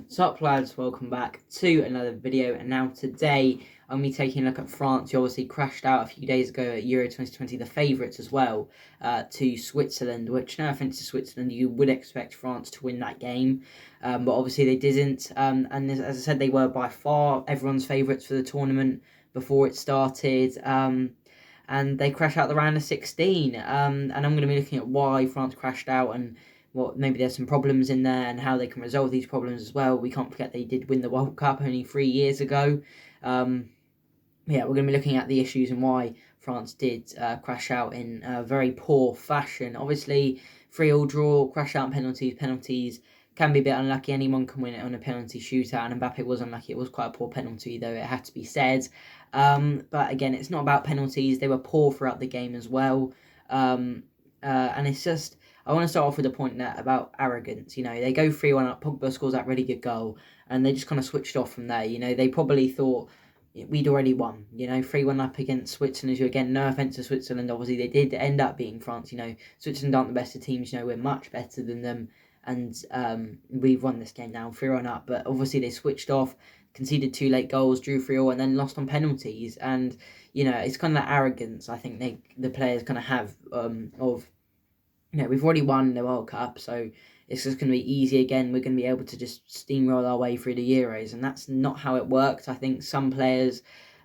Sup lads, welcome back to another video, and now today I'm going to be taking a look at France, who obviously crashed out a few days ago at Euro 2020, the favourites as well, to Switzerland, which, no offence to Switzerland, you would expect France to win that game, but obviously they didn't, and as I said, they were by far everyone's favourites for the tournament before it started, and they crashed out the round of 16, and I'm going to be looking at why France crashed out and maybe there's some problems in there and how they can resolve these problems as well. We can't forget they did win the World Cup only 3 years ago. We're going to be looking at the issues and why France did crash out in a very poor fashion. Obviously, 3-3 draw, crash out penalties can be a bit unlucky. Anyone can win it on a penalty shootout, and Mbappe was unlucky. It was quite a poor penalty, though, it had to be said. But again, it's not about penalties. They were poor throughout the game as well. And it's just, I want to start off with a point there about arrogance. They go 3-1 up, Pogba scores that really good goal, and they just kind of switched off from there. They probably thought we'd already won, 3-1 up against Switzerland, who, again, no offence to Switzerland, obviously they did end up beating France. Switzerland aren't the best of teams, we're much better than them, and we've won this game now, 3-1 up, but obviously they switched off, conceded 2 late goals, drew 3-3, and then lost on penalties, and, it's kind of that arrogance, I think the players kind of have, of, we've already won the World Cup, so it's just going to be easy again. We're going to be able to just steamroll our way through the Euros, and that's not how it worked. I think some players,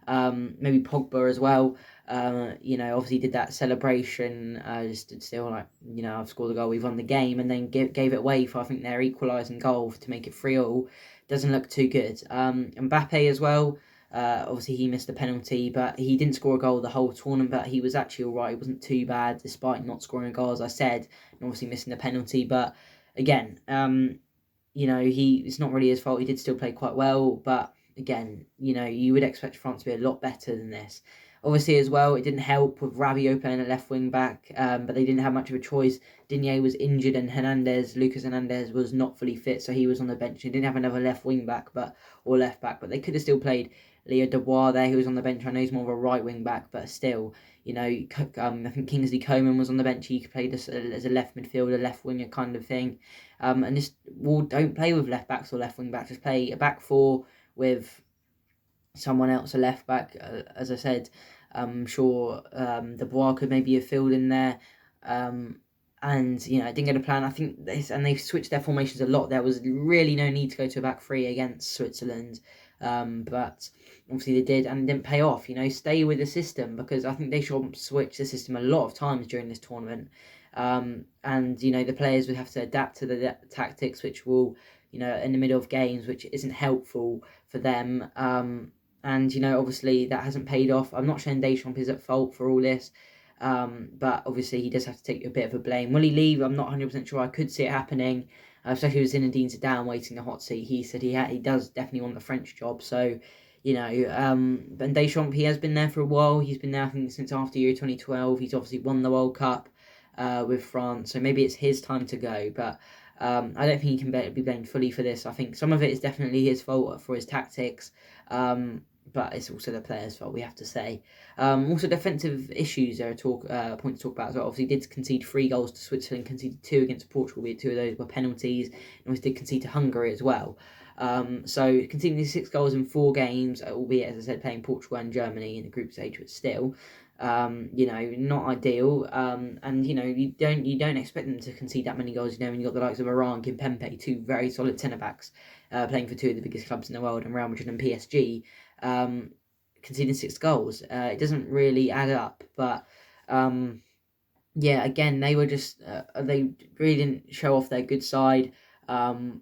maybe Pogba as well, obviously did that celebration, just still like, I've scored a goal, we've won the game, and then gave it away for, I think, their equalising goal to make it 3-3. Doesn't look too good. Mbappe as well. Obviously, he missed a penalty, but he didn't score a goal the whole tournament, but he was actually all right. It wasn't too bad, despite not scoring a goal, as I said, and obviously missing the penalty. But again, it's not really his fault. He did still play quite well, but again, you would expect France to be a lot better than this. Obviously, as well, it didn't help with Rabiot playing a left wing back, but they didn't have much of a choice. Digne was injured, and Lucas Hernandez was not fully fit, so he was on the bench. They didn't have another left wing back, or left back, but they could have still played Leo Dubois there, who was on the bench. I know he's more of a right wing back, but still, I think Kingsley Coman was on the bench. He played as a left midfielder, left winger kind of thing. And just, don't play with left backs or left wing backs. Just play a back four with someone else, a left back. As I said, I'm sure Dubois could maybe have filled in there. And, it didn't get a plan. I think they've switched their formations a lot. There was really no need to go to a back three against Switzerland. But obviously they did, and it didn't pay off. Stay with the system, because I think they should switch the system a lot of times during this tournament. And the players would have to adapt to the tactics, which will, in the middle of games, which isn't helpful for them. And obviously that hasn't paid off. I'm not saying Deschamps is at fault for all this, but obviously he does have to take a bit of a blame. Will he leave? I'm not 100% sure. I could see it happening. Especially with Zinedine Zidane waiting the hot seat. He said he does definitely want the French job. So, and Deschamps, he has been there for a while. He's been there, I think, since after Euro 2012. He's obviously won the World Cup with France. So maybe it's his time to go. But I don't think he can be blamed fully for this. I think some of it is definitely his fault for his tactics. But it's also the players' fault, we have to say. Also, defensive issues are a point to talk about as well. Obviously, did concede 3 goals to Switzerland, conceded 2 against Portugal, be 2 of those were penalties, and also did concede to Hungary as well. So conceding 6 goals in 4 games, albeit, as I said, playing Portugal and Germany in the group stage, but still, not ideal. And you don't expect them to concede that many goals. When you got the likes of Varane, Kimpembe, 2 very solid centre backs, playing for 2 of the biggest clubs in the world, and Real Madrid and PSG. Conceding 6 goals. It doesn't really add up, but again, they were just they really didn't show off their good side, and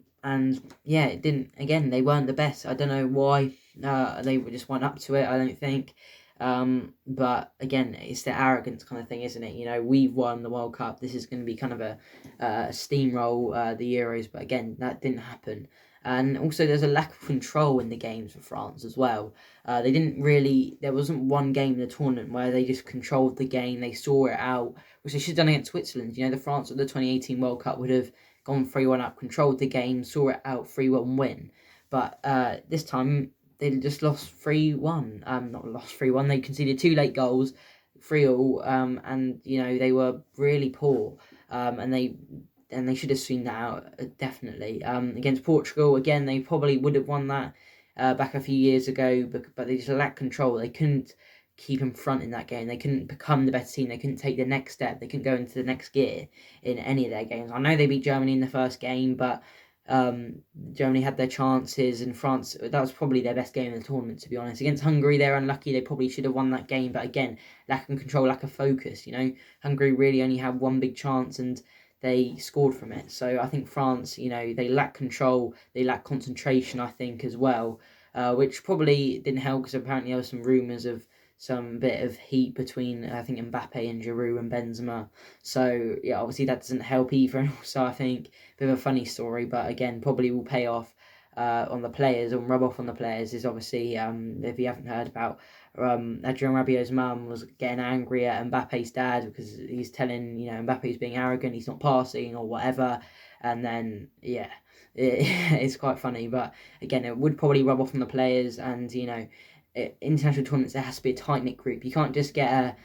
it didn't. Again, they weren't the best. I don't know why they just went up to it. I don't think. But again, it's the arrogance kind of thing, isn't it? We've won the World Cup. This is going to be kind of a steamroll the Euros, but again, that didn't happen. And also, there's a lack of control in the games for France as well. There wasn't one game in the tournament where they just controlled the game, they saw it out, which they should have done against Switzerland. The France of the 2018 World Cup would have gone 3-1 up, controlled the game, saw it out, 3-1 win. But this time, they just lost 3-1. Not lost 3-1, they conceded 2 late goals, 3-3, and, they were really poor. And they and they should have seen that out, definitely. Against Portugal, again, they probably would have won that back a few years ago, but they just lacked control. They couldn't keep in front in that game. They couldn't become the better team. They couldn't take the next step. They couldn't go into the next gear in any of their games. I know they beat Germany in the first game, but Germany had their chances, and France, that was probably their best game in the tournament, to be honest. Against Hungary, they're unlucky. They probably should have won that game, but again, lack of control, lack of focus. Hungary really only had one big chance, and they scored from it. So I think France, they lack control, they lack concentration, I think, as well, which probably didn't help, because apparently there were some rumours of some bit of heat between, I think, Mbappe and Giroud and Benzema. So, yeah, obviously that doesn't help either. And also, I think, a bit of a funny story, but again, probably will pay off on the players, or rub off on the players, is obviously, if you haven't heard about, Adrien Rabiot's mum was getting angry at Mbappe's dad because he's telling, Mbappe's being arrogant, he's not passing or whatever. And then, yeah, it's quite funny. But again, it would probably rub off on the players, and, international tournaments, there has to be a tight-knit group. You can't just get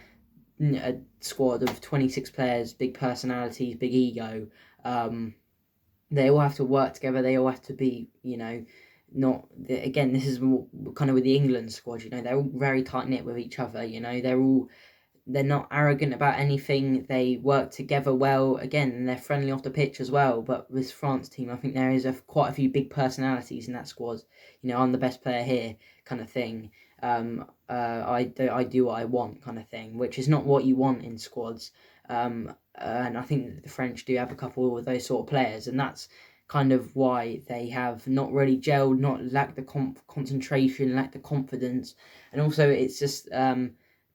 a squad of 26 players, big personalities, big ego. They all have to work together. They all have to be, not... Again, this is more kind of with the England squad, they're all very tight-knit with each other, they're not arrogant about anything. They work together well. Again, and they're friendly off the pitch as well. But this France team, I think there is quite a few big personalities in that squad. I'm the best player here, kind of thing. I do what I want, kind of thing, which is not what you want in squads. And I think the French do have a couple of those sort of players, and that's kind of why they have not really gelled, not lacked the concentration, lacked the confidence, and also it's just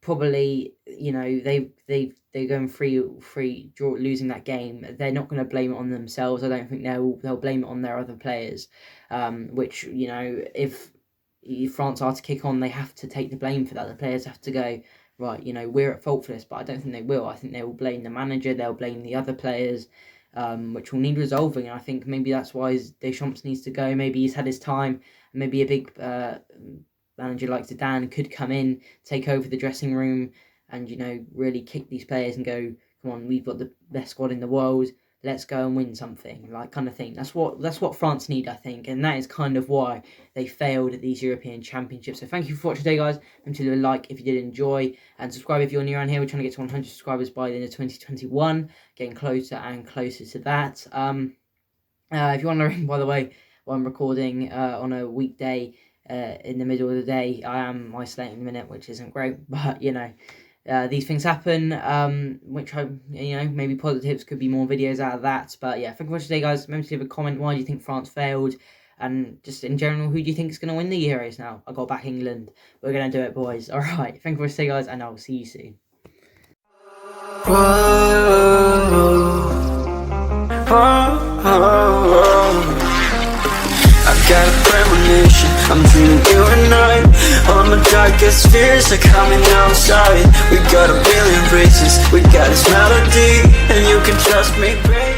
probably, they're going free draw, losing that game. They're not going to blame it on themselves. I don't think they'll blame it on their other players, which, if France are to kick on, they have to take the blame for that. The players have to go, right, we're at fault for this, but I don't think they will. I think they will blame the manager, they'll blame the other players, which will need resolving. And I think maybe that's why Deschamps needs to go. Maybe he's had his time, and maybe a big manager like Zidane could come in, take over the dressing room, and really kick these players and go, come on, we've got the best squad in the world, let's go and win something, like, kind of thing. That's what France need, I think, and that is kind of why they failed at these European Championships. So thank you for watching today, guys. Remember to leave a like if you did enjoy, and subscribe if you're new around here. We're trying to get to 100 subscribers by the end of 2021, getting closer and closer to that. If you're wondering, by the way, while I'm recording on a weekday in the middle of the day, I am isolating in a minute, which isn't great, but these things happen, which I, maybe positives, could be more videos out of that. But yeah, thank you for watching today, guys. Remember to leave a comment, why do you think France failed, and just in general, who do you think is going to win the Euros now? I got back England. We're going to do it, boys. Alright, thank you for watching today, guys, and I'll see you soon. I've got a premonition, I'm dreaming you and I. All my darkest fears are coming outside. We got a billion races, we got this melody, and you can trust me, baby.